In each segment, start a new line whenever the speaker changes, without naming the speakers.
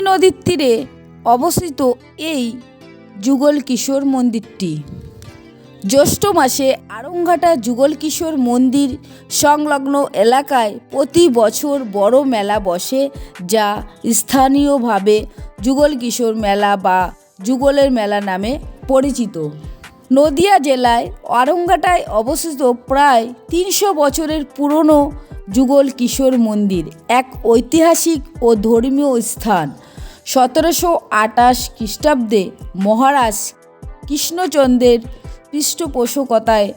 নদীর তীরে অবস্থিত এই যুগল কিশোর মন্দিরটি জ্যৈষ্ঠ মাসে আড়ংঘাটা যুগল কিশোর মন্দির সংলগ্ন এলাকায় প্রতি বছর বড় মেলা বসে, যা স্থানীয়ভাবে যুগল কিশোর মেলা বা যুগলের মেলা নামে পরিচিত। নদিয়া জেলায় আড়ংঘাটায় অবস্থিত প্রায় ৩০০ বছরের পুরনো যুগল কিশোর মন্দির এক ঐতিহাসিক ও ধর্মীয় স্থান। ১৭২৮ খ্রিস্টাব্দে মহারাজ কৃষ্ণচন্দ্রের পৃষ্ঠপোষকতায়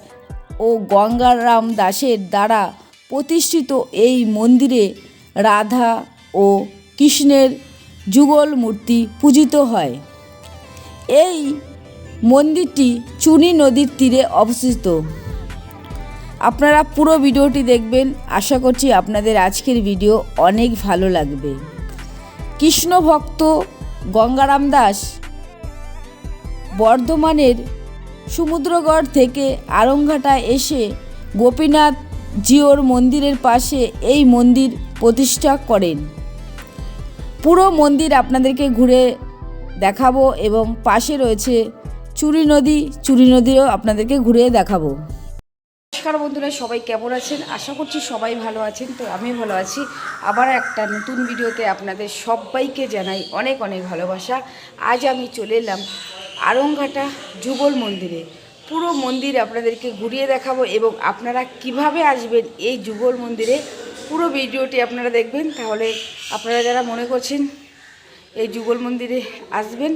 ও গঙ্গারাম দাসের দ্বারা প্রতিষ্ঠিত এই মন্দিরে রাধা ও কৃষ্ণের যুগল মূর্তি পূজিত হয়। এই মন্দিরটি চুনি নদীর তীরে অবস্থিত। আপনারা পুরো ভিডিওটি দেখবেন, আশা করছি আপনাদের আজকের ভিডিও অনেক ভালো লাগবে। কৃষ্ণ ভক্ত গঙ্গারাম দাস বর্ধমানের সমুদ্রগড় থেকে আড়ংঘাটা এসে গোপীনাথ জিউর মন্দিরের পাশে এই মন্দির প্রতিষ্ঠা করেন। পুরো মন্দির আপনাদেরকে ঘুরে দেখাবো এবং পাশে রয়েছে চুরি নদীও আপনাদেরকে ঘুরে দেখাবো। নমস্কার বন্ধুরা, সবাই কেমন আছেন? আশা করছি সবাই ভালো আছেন। তো আমি ভালো আছি। আবার একটা নতুন ভিডিওতে আপনাদের সবাইকে জানাই অনেক অনেক ভালোবাসা। আজ আমি চলে এলাম আড়ংঘাটা যুগল মন্দিরে। পুরো মন্দির আপনাদেরকে ঘুরিয়ে দেখাবো এবং আপনারা কিভাবে আসবেন এই যুগল মন্দিরে পুরো ভিডিওটি আপনারা দেখবেন। তাহলে আপনারা যারা মনে করছেন এই যুগল মন্দিরে আসবেন,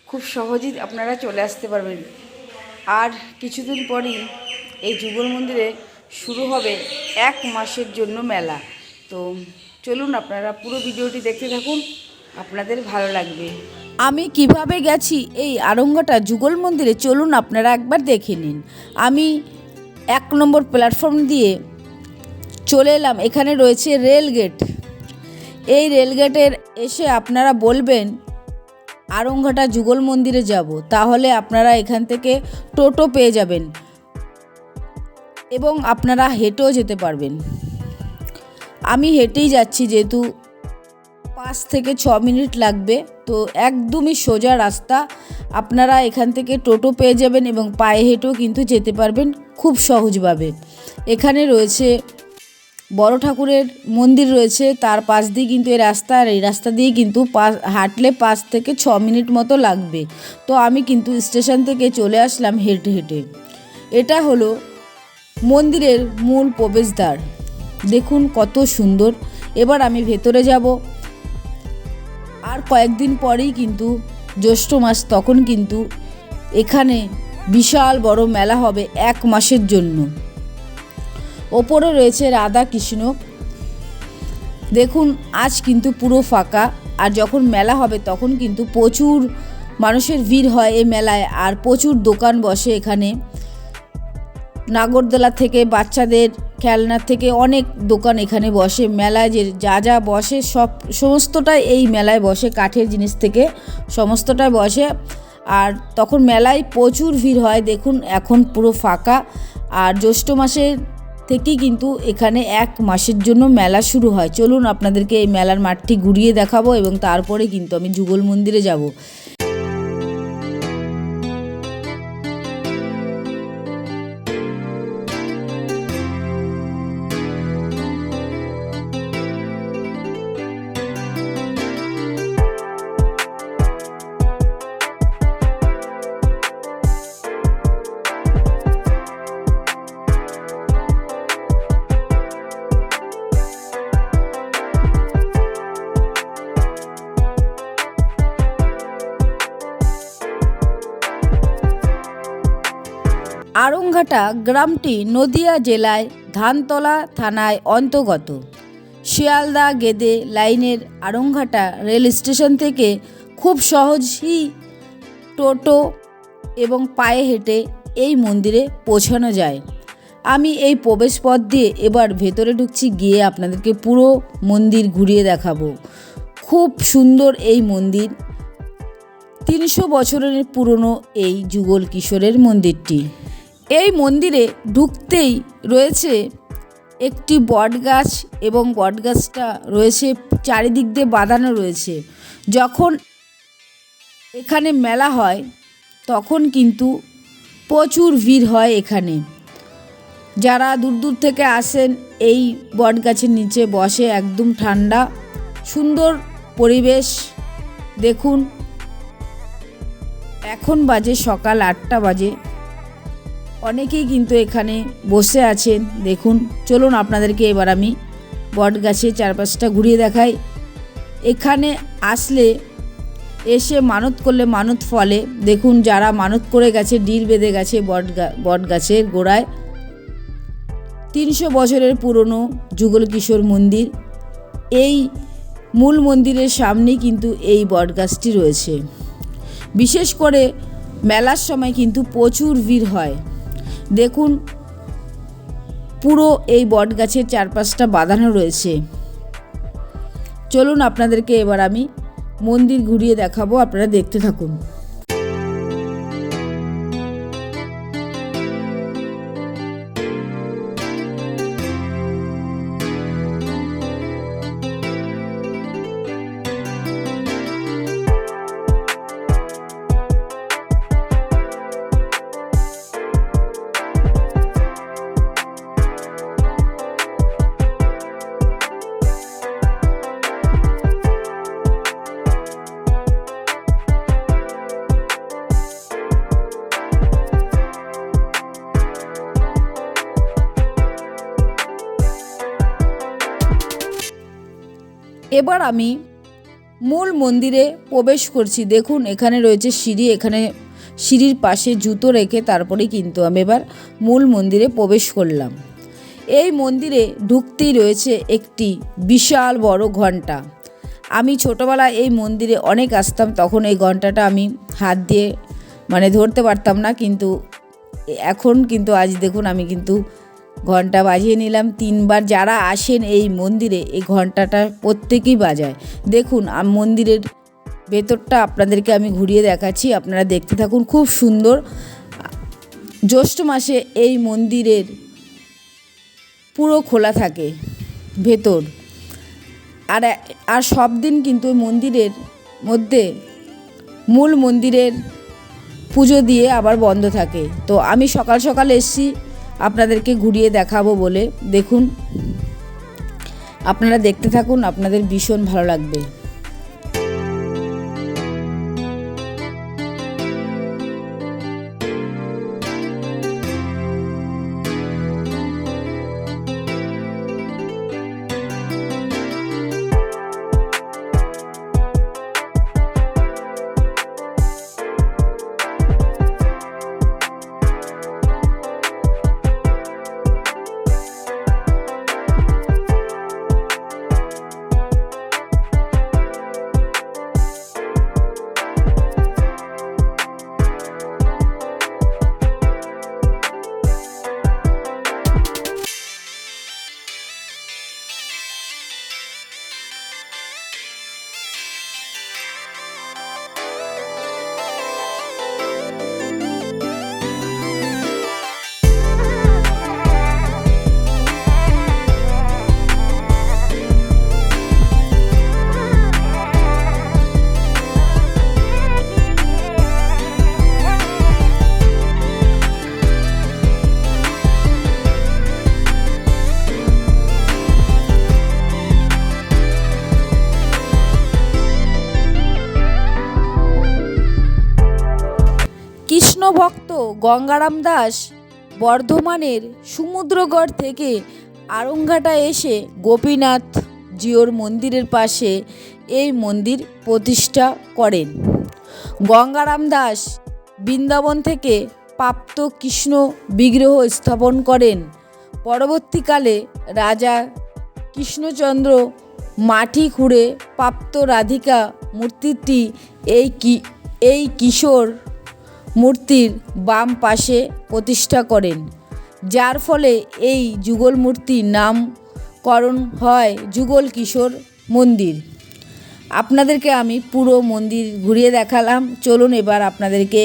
খুব সহজেই আপনারা চলে আসতে পারবেন। আর কিছুদিন পরই এই যুগল মন্দিরে শুরু হবে 1 মাসের জন্য মেলা। তো চলুন আপনারা পুরো ভিডিওটি দেখতে থাকুন, আপনাদের ভালো লাগবে। আমি কিভাবে গেছি এই আড়ংঘাটা যুগল মন্দিরে চলুন আপনারা একবার দেখে নিন। আমি 1 নম্বর প্ল্যাটফর্ম দিয়ে চলে এলাম। এখানে রয়েছে রেলগেট। এই রেলগেটের এসে আপনারা বলবেন আড়ংঘাটা যুগল মন্দিরে যাব, তাহলে আপনারা এখান থেকে টোটো পেয়ে যাবেন এবং আপনারা হেঁটেও যেতে পারবেন। আমি হেঁটেই যাচ্ছি, যেহেতু 5 থেকে 6 মিনিট লাগবে। তো একদমই সোজা রাস্তা, আপনারা এখান থেকে টোটো পেয়ে যাবেন এবং পায়ে হেঁটেও কিন্তু যেতে পারবেন খুব সহজভাবে। এখানে রয়েছে বড় ঠাকুরের মন্দির রয়েছে, তার পাশ দিয়ে কিন্তু এই রাস্তা, আর এই রাস্তা দিয়ে কিন্তু হাঁটলে 5 থেকে 6 মিনিট মতো লাগবে। তো আমি কিন্তু স্টেশন থেকে চলে আসলাম হেঁটে হেঁটে। এটা হলো মন্দিরের মূল প্রবেশদ্বার। দেখুন কত সুন্দর। এবার আমি ভেতরে যাব। আর কয়েকদিন পরেই কিন্তু জ্যৈষ্ঠ মাস, তখন কিন্তু এখানে বিশাল বড় মেলা হবে 1 মাসের জন্য। ওপরে রয়েছে রাধা কৃষ্ণ। দেখুন আজ কিন্তু পুরো ফাঁকা, আর যখন মেলা হবে তখন কিন্তু প্রচুর মানুষের ভিড় হয় এই মেলায়, আর প্রচুর দোকান বসে এখানে। নাগরদোলা থেকে বাচ্চাদের খেলনার থেকে অনেক দোকান এখানে বসে। মেলায় যে যা বসে সমস্তটাই এই মেলায় বসে, কাঠের জিনিস থেকে সমস্তটাই বসে। আর তখন মেলায় প্রচুর ভিড় হয়। দেখুন এখন পুরো ফাঁকা। আর জ্যৈষ্ঠ মাসের থেকেই কিন্তু এখানে 1 মাসের জন্য মেলা শুরু হয়। চলুন আপনাদেরকে এই মেলার মাঠটি ঘুরিয়ে দেখাবো এবং তারপরে কিন্তু আমি যুগল মন্দিরে যাব। আড়ংঘাটা গ্রামটি নদিয়া জেলায় ধানতলা থানায় অন্তর্গত। শিয়ালদা গেদে লাইনের আড়ংঘাটা রেল স্টেশন থেকে খুব সহজেই টোটো এবং পায়ে হেঁটে এই মন্দিরে পৌঁছানো যায়। আমি এই প্রবেশ পথ দিয়ে এবার ভেতরে ঢুকছি, গিয়ে আপনাদেরকে পুরো মন্দির ঘুরিয়ে দেখাবো। খুব সুন্দর এই মন্দির। ৩০০ বছরের পুরনো এই যুগল কিশোরের মন্দিরটি। এই মন্দিরে ঢুকতেই রয়েছে একটি বটগাছ এবং বটগাছটা রয়েছে চারিদিক দিয়ে বাঁধানো রয়েছে। যখন এখানে মেলা হয় তখন কিন্তু প্রচুর ভিড় হয় এখানে। যারা দূর দূর থেকে আসেন এই বটগাছের নিচে বসে, একদম ঠান্ডা সুন্দর পরিবেশ। দেখুন এখন বাজে সকাল 8টা বাজে, অনেকেই কিন্তু এখানে বসে আছেন। দেখুন, চলুন আপনাদেরকে এবার আমি বটগাছের চারপাশটা ঘুরিয়ে দেখাই। এখানে আসলে এসে মানত করলে মানত ফলে। দেখুন, যারা মানত করে গেছে ডিল বেঁধে গেছে বটগাছের গোড়ায়। 300 বছরের পুরনো যুগল কিশোর মন্দির। এই মূল মন্দিরের সামনেই কিন্তু এই বটগাছটি রয়েছে। বিশেষ করে মেলার সময় কিন্তু প্রচুর ভিড় হয়। দেখুন, পুরো এই বটগাছের চারপাশটা বাঁধানো রয়েছে। চলুন আপনাদেরকে এবার আমি মন্দির ঘুরিয়ে দেখাবো, আপনারা দেখতে থাকুন। এবার আমি মূল মন্দিরে প্রবেশ করছি। দেখুন, এখানে রয়েছে সিঁড়ি। এখানে সিঁড়ির পাশে জুতো রেখে তারপরে কিন্তু আমি এবার মূল মন্দিরে প্রবেশ করলাম। এই মন্দিরে ঢুকতেই রয়েছে একটি বিশাল বড় ঘণ্টা। আমি ছোটোবেলায় এই মন্দিরে অনেক আসতাম, তখন এই ঘণ্টাটা আমি হাত দিয়ে ধরতে পারতাম না, কিন্তু এখন কিন্তু আজ দেখুন আমি কিন্তু ঘণ্টা বাজিয়ে নিলাম 3বার। যারা আসেন এই মন্দিরে এই ঘণ্টাটা প্রত্যেকেই বাজায়। দেখুন, মন্দিরের ভেতরটা আপনাদেরকে আমি ঘুরিয়ে দেখাচ্ছি, আপনারা দেখতে থাকুন। খুব সুন্দর। জ্যৈষ্ঠ মাসে এই মন্দিরের পুরো খোলা থাকে ভেতর, আর সব দিন কিন্তু মন্দিরের মধ্যে মূল মন্দিরের পুজো দিয়ে আবার বন্ধ থাকে। তো আমি সকাল সকাল এসেছি আপনাদেরকে ঘুরিয়ে দেখাবো বলে। দেখুন, আপনারা দেখতে থাকুন, আপনাদের ভীষণ ভালো লাগবে। কৃষ্ণ ভক্ত গঙ্গারাম দাস বর্ধমানের সমুদ্রগড় থেকে আরংঘাটা এসে গোপীনাথ জিউর মন্দিরের পাশে এই মন্দির প্রতিষ্ঠা করেন। গঙ্গারাম দাস বৃন্দাবন থেকে প্রাপ্ত কৃষ্ণ বিগ্রহ স্থাপন করেন। পরবর্তীকালে রাজা কৃষ্ণচন্দ্র মাটি খুঁড়ে প্রাপ্ত রাধিকা মূর্তিটি এই কিশোর মূর্তির বাম পাশে প্রতিষ্ঠা করেন, যার ফলে এই যুগল মূর্তির নামকরণ হয় যুগল কিশোর মন্দির। আপনাদেরকে আমি পুরো মন্দির ঘুরিয়ে দেখালাম। চলুন এবার আপনাদেরকে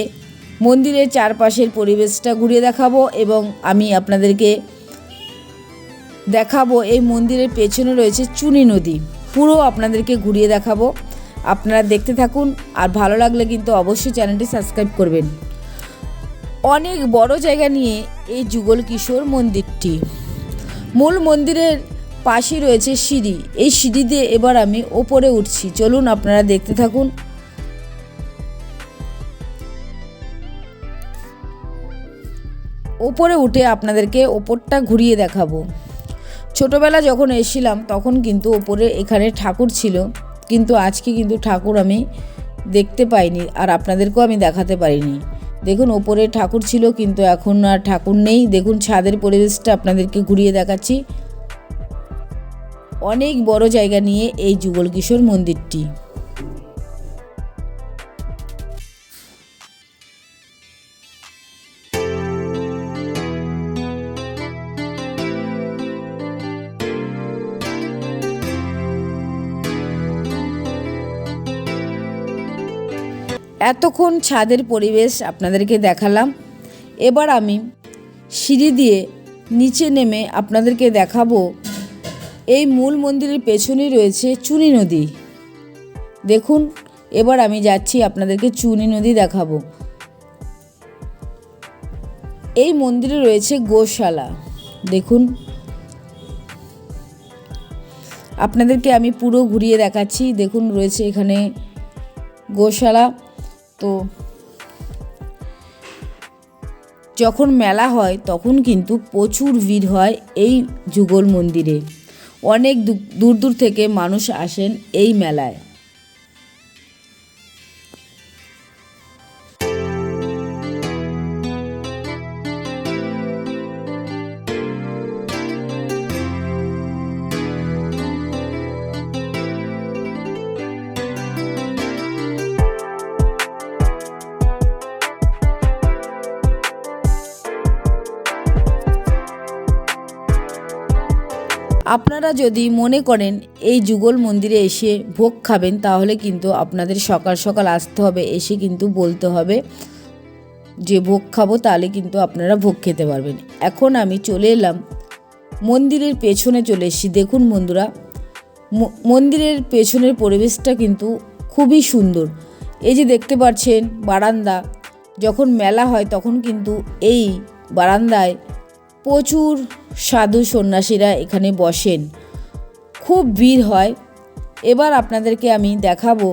মন্দিরের চারপাশের পরিবেশটা ঘুরিয়ে দেখাবো এবং আমি আপনাদেরকে দেখাবো এই মন্দিরের পেছনে রয়েছে চুনি নদী, পুরো আপনাদেরকে ঘুরিয়ে দেখাবো। আপনারা দেখতে থাকুন, আর ভালো লাগলে কিন্তু অবশ্যই চ্যানেলটি সাবস্ক্রাইব করবেন। অনেক বড় জায়গা নিয়ে এই যুগল কিশোর মন্দিরটি। মূল মন্দিরের পাশে রয়েছে সিঁড়ি, এই সিঁড়ি দিয়ে এবার আমি ওপরে উঠছি, চলুন আপনারা দেখতে থাকুন। ওপরে উঠে আপনাদেরকে ওপরটা ঘুরিয়ে দেখাবো। ছোটোবেলা যখন এসেছিলাম তখন কিন্তু ওপরে এখানে ঠাকুর ছিল, কিন্তু আজকে কিন্তু ঠাকুর আমি দেখতে পাইনি, আর আপনাদেরকেও আমি দেখাতে পারিনি। দেখুন ওপরে ঠাকুর ছিল, কিন্তু এখন আর ঠাকুর নেই। দেখুন ছাদের পরিবেশটা আপনাদেরকে ঘুরিয়ে দেখাচ্ছি। অনেক বড় জায়গা নিয়ে এই যুগল কিশোর মন্দিরটি। এতক্ষণ ছাদের পরিবেশ আপনাদেরকে দেখালাম, এবার আমি সিঁড়ি দিয়ে নিচে নেমে আপনাদেরকে দেখাবো এই মূল মন্দিরের পেছনেই রয়েছে চুনি নদী। দেখুন এবার আমি যাচ্ছি, আপনাদেরকে চুনি নদী দেখাবো। এই মন্দিরে রয়েছে গোশালা, দেখুন আপনাদেরকে আমি পুরো ঘুরিয়ে দেখাচ্ছি। দেখুন রয়েছে এখানে গোশালা। তো যখন মেলা হয় তখন কিন্তু প্রচুর ভিড় হয় এই যুগল মন্দিরে। অনেক দূর দূর থেকে মানুষ আসেন এই মেলায়। আপনারা যদি মনে করেন এই যুগল মন্দিরে এসে ভোগ খাবেন, তাহলে কিন্তু আপনাদের সকাল সকাল আসতে হবে, এসে কিন্তু বলতে হবে যে ভোগ খাবো, তাহলে কিন্তু আপনারা ভোগ খেতে পারবেন। এখন আমি চলে এলাম মন্দিরের পেছনে, চলে এসেছি। দেখুন বন্ধুরা, মন্দিরের পেছনের পরিবেশটা কিন্তু খুবই সুন্দর। এই যে দেখতে পাচ্ছেন বারান্দা, যখন মেলা হয় তখন কিন্তু এই বারান্দায় প্রচুর সাধু সন্ন্যাসীরা এখানে বসেন, খুব ভিড় হয়। এবার আপনাদেরকে আমি দেখাবো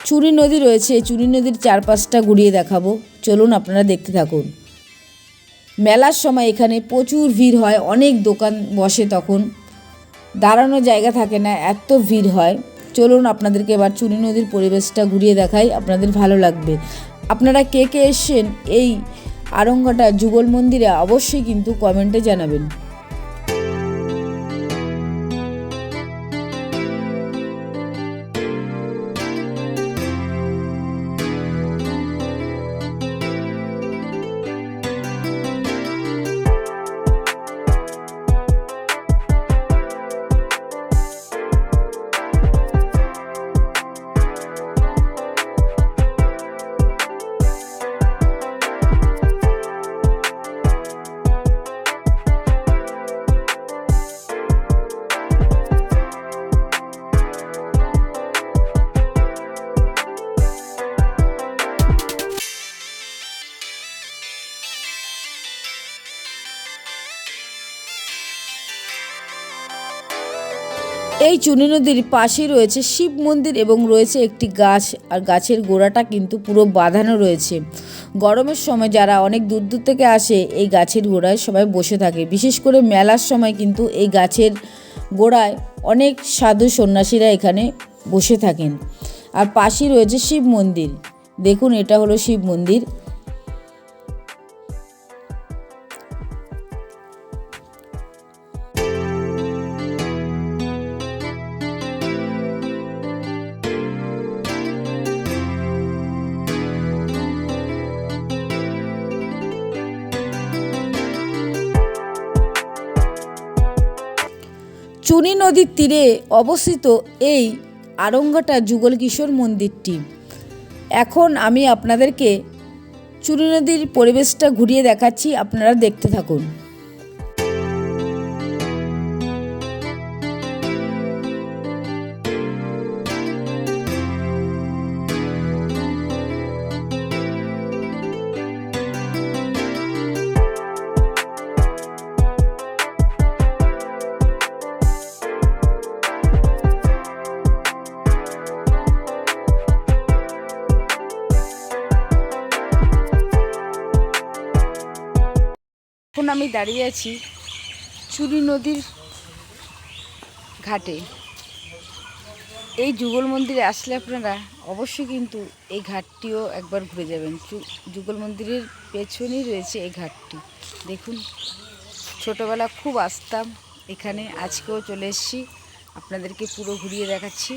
চুনি নদী রয়েছে, চুনি নদীর চারপাশটা ঘুরিয়ে দেখাবো, চলুন আপনারা দেখতে থাকুন। মেলার সময় এখানে প্রচুর ভিড় হয়, অনেক দোকান বসে, তখন দাঁড়ানোর জায়গা থাকে না, এত ভিড় হয়। চলুন আপনাদেরকে এবার চুনি নদীর পরিবেশটা ঘুরিয়ে দেখাই, আপনাদের ভালো লাগবে। আপনারা কে কে এসছেন এই আরংঘাটা যুগল মন্দিরে অবশ্যই কিন্তু কমেন্টে জানাবেন। এই চুনি নদীর পাশে রয়েছে শিব মন্দির এবং রয়েছে একটি গাছ, আর গাছের গোড়াটা কিন্তু পুরো বাঁধানো রয়েছে। গরমের সময় যারা অনেক দূর দূর থেকে আসে এই গাছের গোড়ায় সবাই বসে থাকে, বিশেষ করে মেলার সময় কিন্তু এই গাছের গোড়ায় অনেক সাধু সন্ন্যাসীরা এখানে বসে থাকেন। আর পাশেই রয়েছে শিব মন্দির, দেখুন এটা হলো শিব মন্দির। চুনি নদীর তীরে অবস্থিত এই আরংঘাটা যুগল কিশোর মন্দিরটি। এখন আমি আপনাদেরকে চুনি নদীর পরিবেশটা ঘুরিয়ে দেখাচ্ছি, আপনারা দেখতে থাকুন। আমি দাঁড়িয়ে আছি চুরি নদীর ঘাটে। এই যুগল মন্দিরে আসলে আপনারা অবশ্যই কিন্তু এই ঘাটটিও একবার ঘুরে যাবেন। যুগল মন্দিরের পেছনেই রয়েছে এই ঘাটটি। দেখুন, ছোটোবেলা খুব আসতাম এখানে, আজকেও চলে এসেছি, আপনাদেরকে পুরো ঘুরিয়ে দেখাচ্ছি।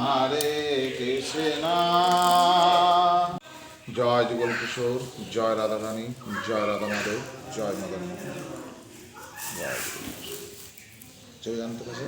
হরে কৃষ্ণ। জয় যুগল কিশোর, জয় রাধা রানী, জয় রাধা মাধব, জয় মদন মোহন, জয় চলে জানতে পারছে।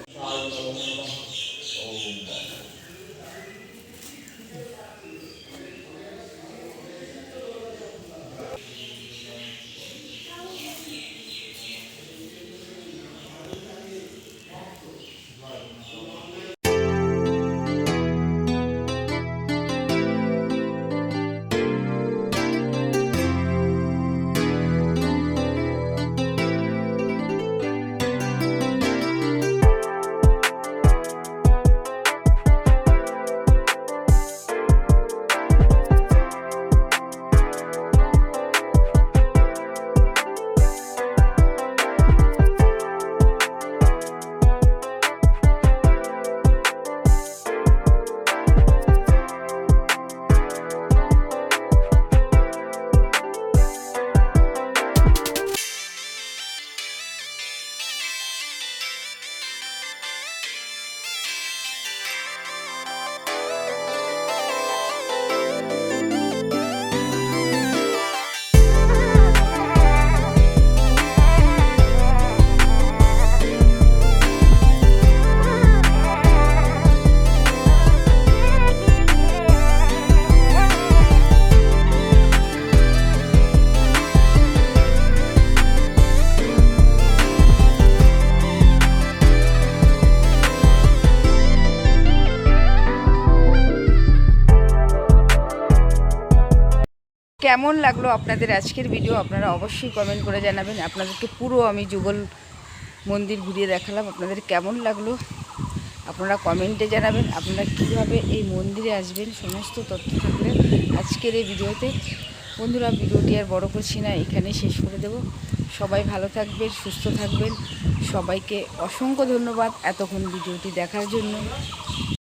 কেমন লাগলো আপনাদের আজকের ভিডিও আপনারা অবশ্যই কমেন্ট করে জানাবেন। আপনাদেরকে পুরো আমি যুগল মন্দির ঘুরিয়ে দেখালাম, আপনাদের কেমন লাগলো আপনারা কমেন্টে জানাবেন। আপনারা কীভাবে এই মন্দিরে আসবেন সমস্ত তথ্য থাকলে আজকের এই ভিডিওতে। বন্ধুরা, ভিডিওটি আর বড় করছি না, এখানেই শেষ করে দেব। সবাই ভালো থাকবেন, সুস্থ থাকবেন। সবাইকে অসংখ্য ধন্যবাদ এতক্ষণ ভিডিওটি দেখার জন্য।